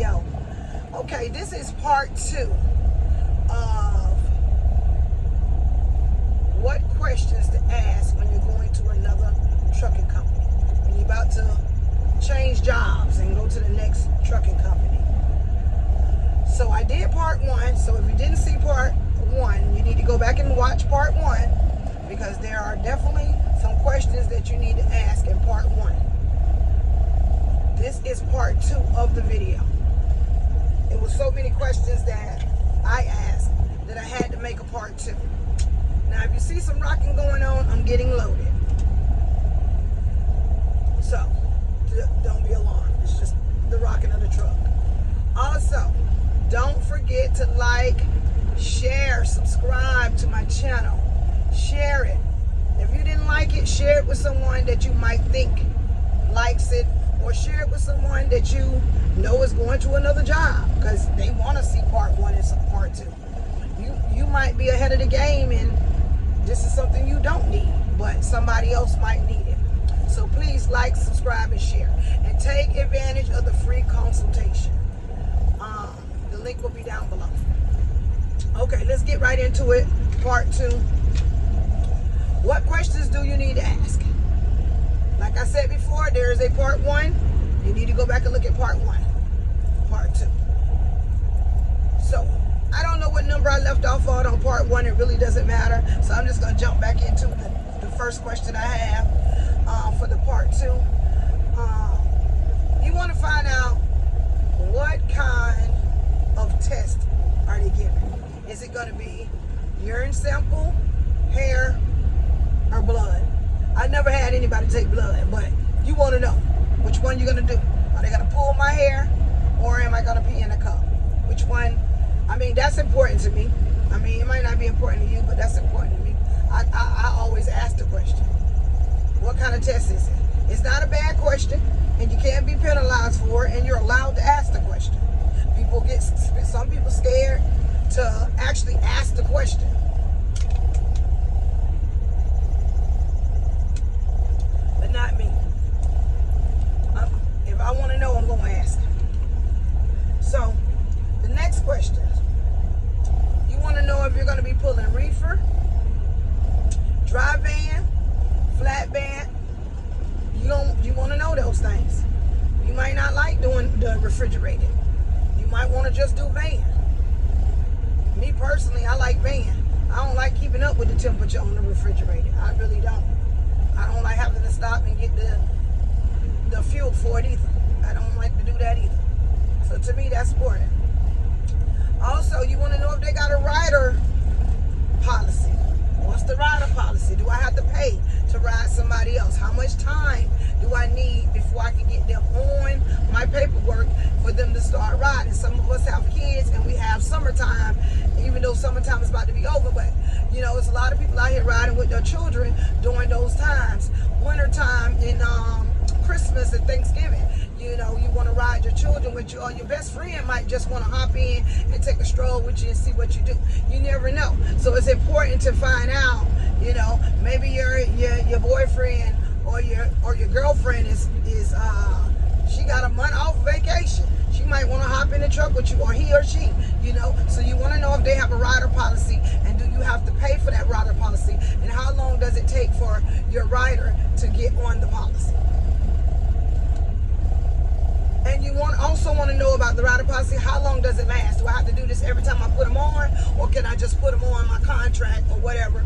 video. Okay, this is part 2 of what questions to ask when you're going to another trucking company. When you're about to change jobs and go to the next trucking company. So I did part 1. So if you didn't see part 1, you need to go back and watch part 1, because there are definitely some questions that you need to ask in part 1. This is part 2 of the video. It was so many questions that I asked that I had to make a part 2. Now if you see some rocking going on, I'm getting loaded. So don't be alarmed. It's just the rocking of the truck. Also, don't forget to like, share, subscribe to my channel. Share it. If you didn't like it, share it with someone that you might think likes it, or share it with someone that you know is going to another job because they want to see part 1 and some part 2. You might be ahead of the game and this is something you don't need, but somebody else might need it. So please like, subscribe, and share. And take advantage of the free consultation. The link will be down below. Okay, let's get right into it. Part 2. What questions do you need to ask? Like I said before, there is a part 1. You need to go back and look at part 1. Part 2. So, I don't know what number I left off on part 1. It really doesn't matter. So I'm just going to jump back into the first question I have for the part 2. You want to find out what kind of test are they giving. Is it going to be urine sample, hair, or blood? I never had anybody take blood, but you want to know which one you're going to do. Are they going to pull my hair, or am I going to pee in a cup? Which one? I mean, that's important to me. I mean, it might not be important to you, but that's important to me. I always ask the question, what kind of test is it? It's not a bad question, and you can't be penalized for it, and you're allowed to ask the question. Some people scared to actually ask the question. But not me. If I want to know, I'm going to ask. So, the next question. You want to know if you're going to be pulling reefer, dry van, flat van. You want to know those things. You might not like doing the refrigerated. You might want to just do van. Me personally, I like van. I don't like keeping up with the temperature on the refrigerator. I really don't. I don't like having to stop and get the fuel for it either. I don't like to do that either. So to me, that's important. Also, you want to know if they got a rider policy. What's the rider policy? Do I have to pay to ride somebody else? How much time do I need before I can get them on my paperwork for them to start riding? Some of us have kids and we have summertime, even though summertime is about to be over, but you know, it's a lot of people out here riding with their children during those times. Wintertime and Christmas and Thanksgiving. You know, you want to ride your children with you, or your best friend might just want to hop in and take a stroll with you and see what you do. You never know. So it's important to find out, you know, maybe your boyfriend or your girlfriend is she got a month off vacation. She might want to hop in the truck with you, or he or she, you know. So you want to know if they have a rider policy, and do you have to pay for that rider policy, and how long does it take for your rider to get on the policy? And you also want to know about the rider policy. How long does it last? Do I have to do this every time I put them on, or can I just put them on my contract or whatever,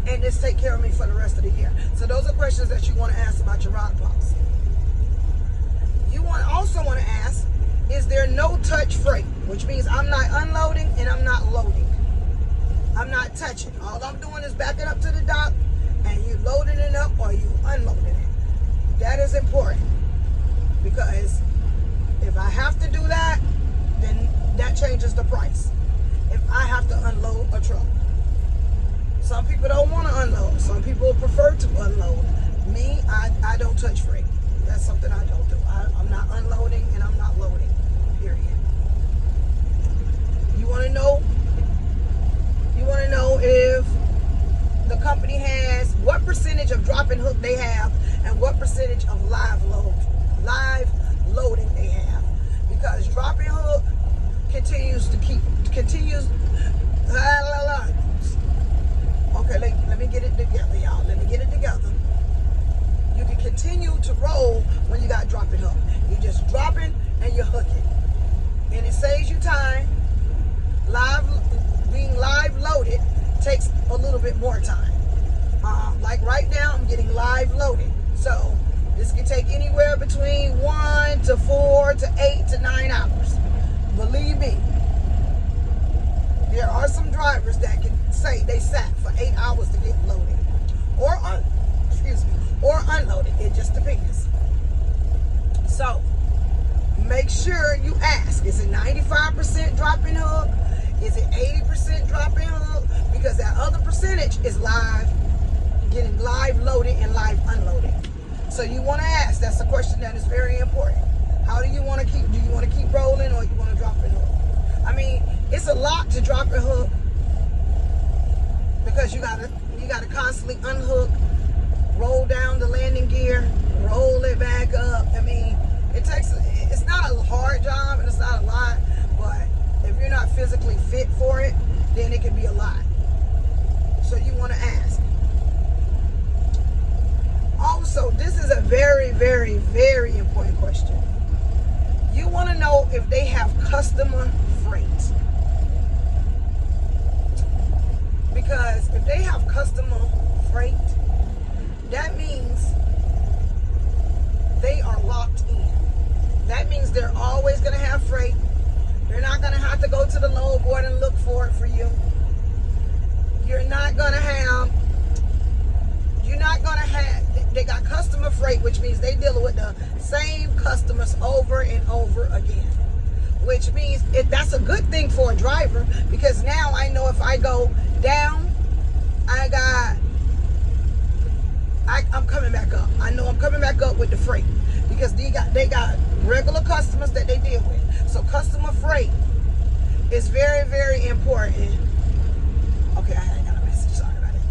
and just take care of me for the rest of the year? So those are questions that you want to ask about your rider policy. You also want to ask, is there no touch freight? Which means I'm not unloading and I'm not loading. I'm not touching. All I'm doing is backing up to the dock, and you loading it up or you unloading it. That is important. Because if I have to do that, then that changes the price. If I have to unload a truck. Some people don't want to unload. Some people prefer to unload. Me, I don't touch freight. That's something I don't do. I'm not unloading and I'm not loading. Period. You want to know if the company has what percentage of drop and hook they have and what percentage of live loading they have. Because continue to roll when you got drop and hook. You're just dropping and you're hooking. And it saves you time. Being live loaded takes a little bit more time. Like right now, I'm getting live loaded. So this can take anywhere between 1 to 4 to 8 to 9 hours. Believe me, there are some drivers that can say they sat for 8 hours to get loaded or unloaded. It just depends. So make sure you ask, is it 95% drop and hook? Is it 80% drop and hook? Because that other percentage is live, getting live loaded and live unloaded. So you want to ask. That's a question that is very important. How do you want to keep? Do you want to keep rolling or you want to drop and hook? I mean, it's a lot to drop and hook because you gotta constantly unhook, roll down the landing gear, roll it back up. I mean, it's not a hard job and it's not a lot, but if you're not physically fit for it, then it can be a lot. So you want to ask. Also, this is a very, very, very important question. You want to know if they have customer freight. Because if they have customer freight, that means they are locked in. That means they're always going to have freight. They're not going to have to go to the load board and look for it for you. They got customer freight, which means they dealing with the same customers over and over again. Which means that's a good thing for a driver, because now I know if I go down, I'm coming back up. I know I'm coming back up with the freight because they got regular customers that they deal with. So customer freight is very, very important. Okay, I got a message. Sorry about it.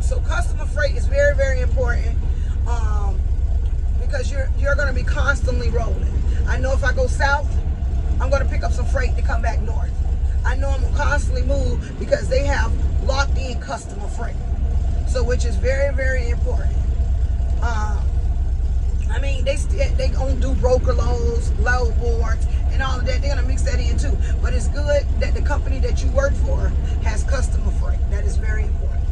So customer freight is very, very important because you're going to be constantly rolling. I know if I go south, I'm going to pick up some freight to come back north. I know I'm going to constantly move because they have locked in customer freight. So which is very, very important. I mean, they gonna do broker loads, load boards, and all of that. They're gonna mix that in too. But it's good that the company that you work for has customer freight. That is very important.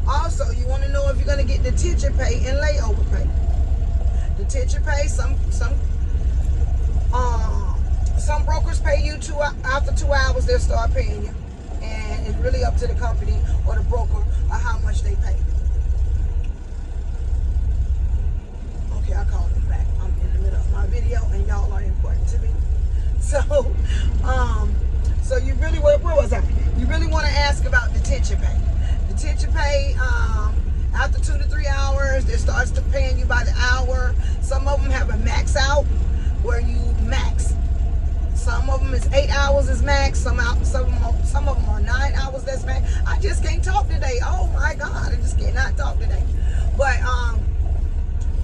Also, you want to know if you're gonna get detention pay and layover pay. Detention pay, some brokers pay you after 2 hours. They'll start paying you, and it's really up to the company or the broker or how much they pay. Okay, I called them back. I'm in the middle of my video, and y'all are important to me. So you really, where was I? You really want to ask about detention pay. Detention pay, after 2 to 3 hours, it starts to paying you by the hour. Some of them have a max out where you max. Some of them is 8 hours is max. Some of them are 9 hours that's max. I just can't talk today. Oh my God, I just cannot talk today. But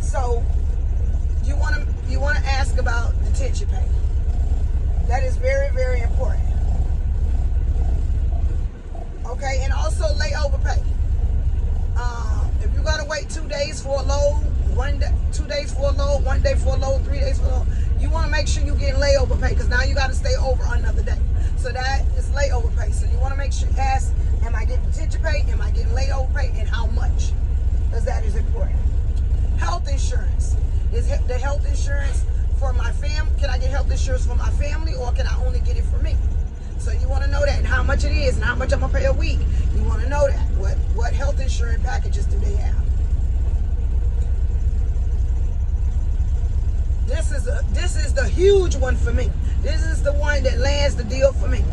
so you want to ask about detention pay. That is very, very important. Okay, and also layover pay. If you're gonna wait 2 days for a load, 2 days for a load, 1 day for a load, 3 days for a load, you want to make sure you're getting layover pay because now you got to stay over another day. So that is layover pay. So you want to make sure you ask, am I getting detention pay? Am I getting layover pay? And how much? Because that is important. Health insurance. Is the health insurance for my family? Can I get health insurance for my family or can I only get it for me? So you want to know that and how much it is and how much I'm going to pay a week. You want to know that. What health insurance packages do they have? This is the huge one for me. This is the one that lands the deal for me.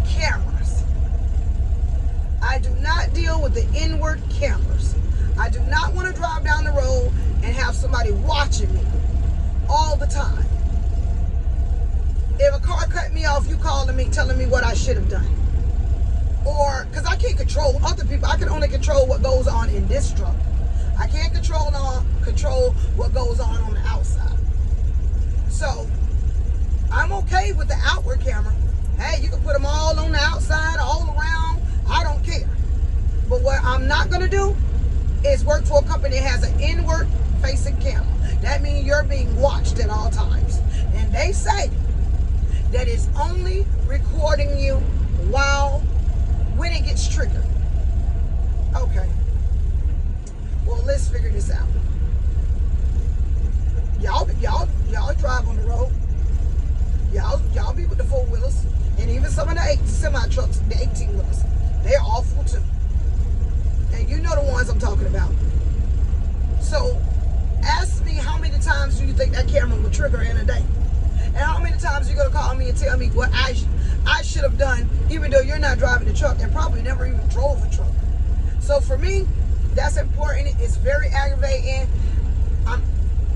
Cameras. I do not deal with the inward cameras. I do not want to drive down the road and have somebody watching me all the time. If a car cut me off, you calling me, telling me what I should have done. Or, because I can't control other people. I can only control what goes on in this truck. I can't control what goes on the outside. So, I'm okay with the outward camera. Hey, you can put them all on the outside, all around. I don't care. But what I'm not going to do is work for a company that has an inward facing camera. That means you're being watched at all times. And they say that it's only recording you when it gets triggered. Okay. Well, let's figure this out. Y'all drive on the road. Y'all be with the 4-wheelers. And even some of the semi-trucks, the 18-wheelers. They're awful too. And you know the ones I'm talking about. So, ask me how many times do you think that camera will trigger in a day? And how many times you're going to call me and tell me what I should have done, even though you're not driving the truck and probably never even drove a truck. So for me, that's important. It's very aggravating.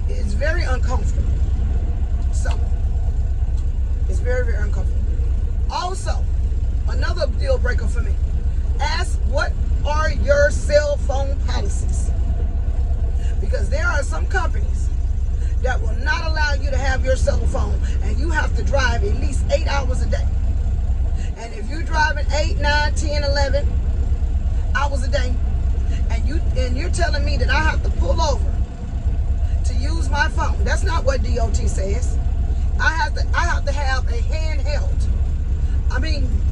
It's very uncomfortable. So, it's very, very uncomfortable. Also, another deal breaker for me. Ask, what are your cell phone policies? Because there are some companies that will not allow you to have your cell phone, and you have to drive at least 8 hours a day. And if you're driving 8, 9, 10, 11 hours a day, and you're telling me that I have to pull over to use my phone, that's not what DOT says. I have to have a handheld.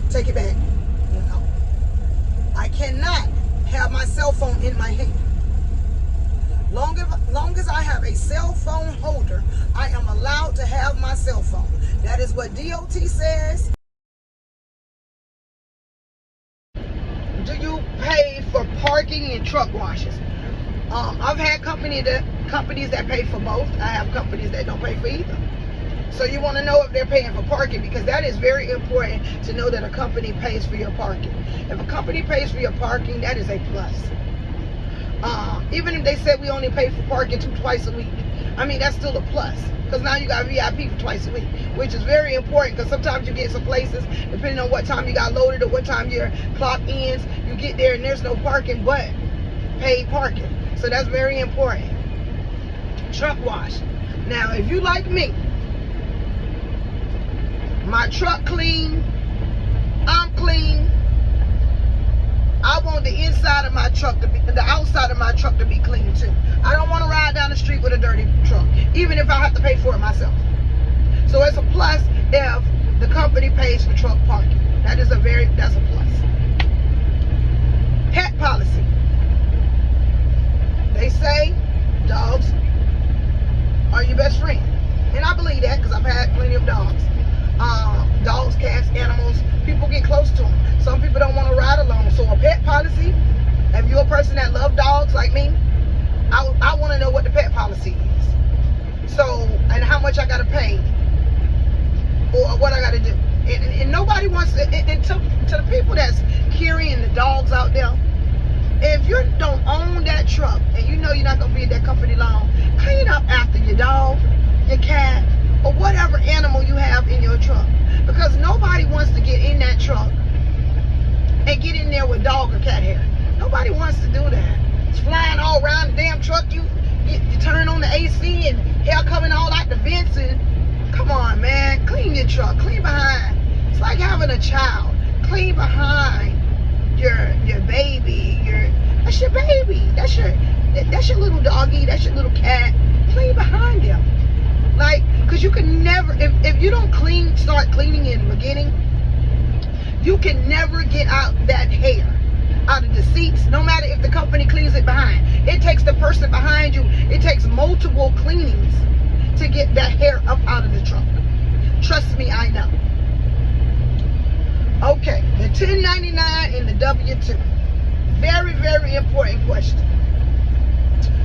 Take it back. No. I cannot have my cell phone in my hand. Long as I have a cell phone holder, I am allowed to have my cell phone. That is what DOT says. Do you pay for parking and truck washes? I've had companies that pay for both. I have companies that don't pay for either. So you want to know if they're paying for parking, because that is very important to know that a company pays for your parking. If a company pays for your parking, that is a plus. Even if they said we only pay for parking twice a week, that's still a plus, because now you got VIP for twice a week, which is very important, because sometimes you get some places, depending on what time you got loaded or what time your clock ends, you get there and there's no parking but paid parking. So that's very important. Truck wash. Now, if you like me, my truck clean, I'm clean, I want the inside of my truck the outside of my truck to be clean too. I don't want to ride down the street with a dirty truck, even if I have to pay for it myself. So it's a plus if the company pays for truck parking. That's a plus. Pet policy. They say dogs are your best friend. And I believe that, because I've had plenty of dogs. Dogs, cats, animals, people get close to them. Some people don't want to ride alone. So a pet policy, if you're a person that loves dogs like me, I want to know what the pet policy is. So, and how much I got to pay, or what I got to do. And nobody wants to, and to the people that's carrying the dogs out there, if you don't own that truck and you know you're not going to be at that company long, clean up after your dog, your cat, or whatever animal you have in your truck. Because nobody wants to get in that truck and get in there with dog or cat hair. Nobody wants to do that. It's flying all around the damn truck. You turn on the AC and hair coming all out the vents. And come on, man, clean your truck, clean behind. It's like having a child. Clean behind your baby. That's your baby. That's your little doggy. That's your little cat. Clean behind them. Like, because you can never, if you don't start cleaning in the beginning, you can never get out that hair out of the seats, no matter if the company cleans it behind. It takes the person behind you, it takes multiple cleanings to get that hair up out of the truck. Trust me, I know. Okay, the 1099 and the W-2. Very, very important question.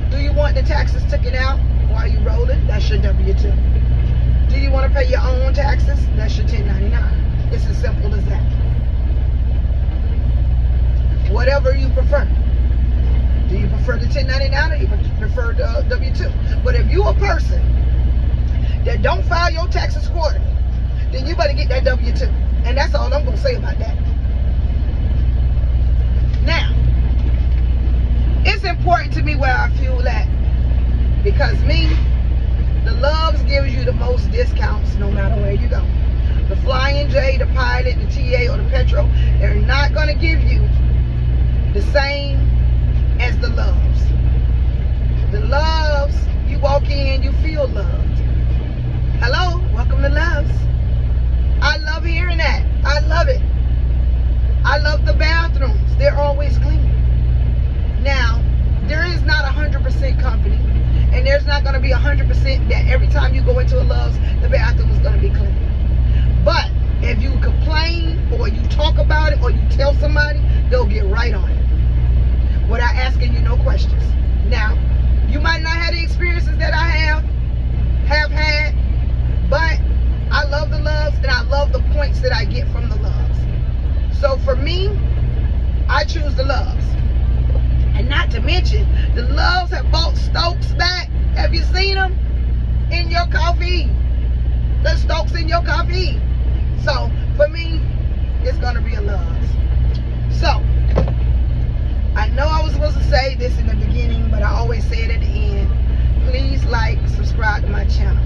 Do you want the taxes taken out while you rolling? That's your W-2. Do you want to pay your own taxes? That's your 1099. It's as simple as that. Whatever you prefer. Do you prefer the 1099 or you prefer the W-2? But if you're a person that don't file your taxes quarterly, then you better get that W-2. And that's all I'm going to say about that. Now, it's important to me where I fuel at, because the Loves gives you the most discounts no matter where you go. The Flying J, the Pilot, the TA, or the Petro, they're not going to give you the same as the loves. The loves, you walk in, you feel loved. Hello, welcome to loves. I love hearing that. I love it. I love the bathrooms. They're always clean. Now, there is not 100% company, and there's not going to be 100% that every time you go into a Love's, the bathroom is going to be clean. But if you complain, or you talk about it, or you tell somebody, they'll get right on it without asking you no questions. Now, you might not have the experiences that I have had, but I love the Loves, and I love the points that I get from the Loves. So for me, I choose the Loves. And not to mention, the Loves have bought Stokes back. Have you seen them in your coffee? The Stokes in your coffee. So for me, it's going to be a Loves. So I know I was supposed to say this in the beginning, but I always say it at the end. Please like, subscribe to my channel.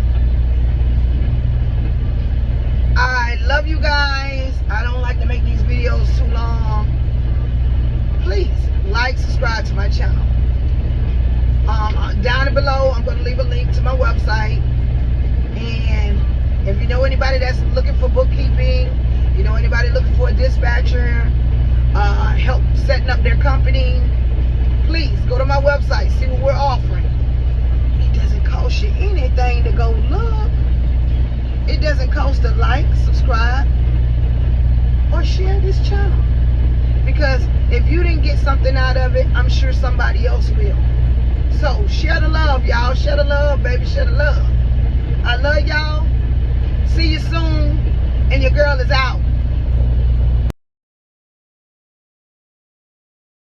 I love you guys. I don't like to make these videos too long. Please like, subscribe to my channel. Down below, I'm going to leave a link to my website. And if you know anybody that's looking for bookkeeping, you know anybody looking for a dispatcher, help setting up their company, please go to my website, see what we're offering. It doesn't cost you anything to go look. It doesn't cost to like, subscribe, or share this channel. Because if you didn't get something out of it, I'm sure somebody else will. So share the love, y'all. Share the love, baby. Share the love. I love y'all. See you soon. And your girl is out.